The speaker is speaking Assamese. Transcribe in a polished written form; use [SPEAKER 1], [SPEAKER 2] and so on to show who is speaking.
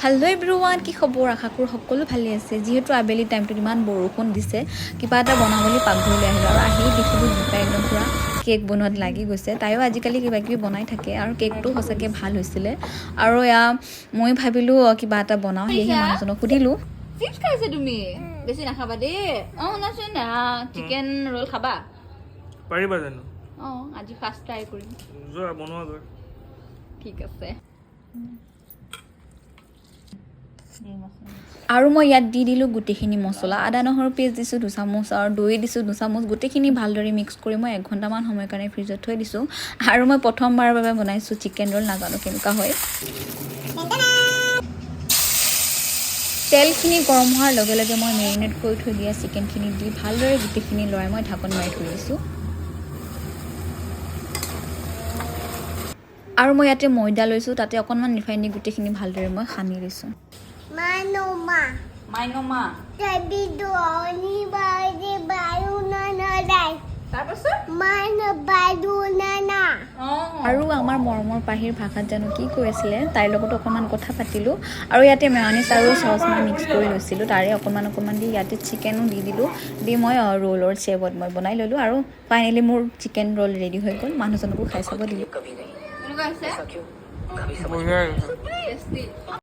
[SPEAKER 1] হেল্ল' এভৰিৱান, কি খবৰ? আশা কৰোঁ সকলো ভালে আছে। যিহেতু আবেলি টাইমটোত ইমান বৰষুণ দিছে, কিবা এটা বনাবলৈ পাকঘৰলৈ আহিলোঁ আৰু আহি দেখিলোঁ বোপাই একদম পূৰা কেক বনোৱাত লাগি গৈছে। তাইও আজিকালি কিবাকিবি বনাই থাকে আৰু কেকটো সঁচাকৈ ভাল হৈছিলে। আৰু মই ভাবিলোঁ কিবা এটা বনাওঁ, সেয়েহে মানুহজনক সুধিলোঁ।
[SPEAKER 2] চিপছ খাইছে তুমি? বেছি নাখাবা দেই। শুনাচোন, চিকেন ৰোল খাবা?
[SPEAKER 3] পাৰিবা জানো?
[SPEAKER 2] আজি ফাৰ্ষ্ট ট্ৰাই কৰিম।
[SPEAKER 3] যোৱা বনোৱা গৈ।
[SPEAKER 2] ঠিক আছে।
[SPEAKER 1] আৰু মই ইয়াত দি দিলোঁ গোটেইখিনি মছলা। আদা নহৰু পেষ্ট দিছোঁ 2 চামুচ আৰু দৈ দিছোঁ 2 চামুচ। গোটেইখিনি ভালদৰে মিক্স কৰি মই 1 ঘণ্টামান সময়ৰ কাৰণে ফ্ৰিজত থৈ দিছোঁ। আৰু মই প্ৰথমবাৰৰ বাবে বনাইছোঁ চিকেন ৰোল, নাজানো কেনেকুৱা হয়। তেলখিনি গৰম হোৱাৰ লগে লগে মই মেৰিনেট কৰি থৈ দিয়া চিকেনখিনি দি ভালদৰে গোটেইখিনি লৰাই মই ঢাকন মাৰি থৈ দিছোঁ। আৰু মই ইয়াতে ময়দা লৈছোঁ, তাতে অকণমান ৰিফাইন দি গোটেইখিনি ভালদৰে মই সানি লৈছোঁ।
[SPEAKER 2] মাইনমা
[SPEAKER 1] আৰু আমাৰ মৰমৰ পাহিৰ ভাষাত জানো কি কৈ আছিলে, তাইৰ লগতো অকণমান কথা পাতিলোঁ। আৰু ইয়াতে মেয়নিজ আৰু চচ মই মিক্স কৰি লৈছিলোঁ, তাৰে অকণমান দি ইয়াতে চিকেনো দি দিলোঁ। দি মই ৰোলৰ শ্বেপত মই বনাই ল'লোঁ আৰু ফাইনেলি মোৰ চিকেন ৰোল ৰেডি হৈ গ'ল। মানুহজনকো খাই চাব দিলোঁ।
[SPEAKER 2] কেনেকুৱা আছে?
[SPEAKER 3] বঢ়িয়া হৈছে।
[SPEAKER 2] টেষ্টি।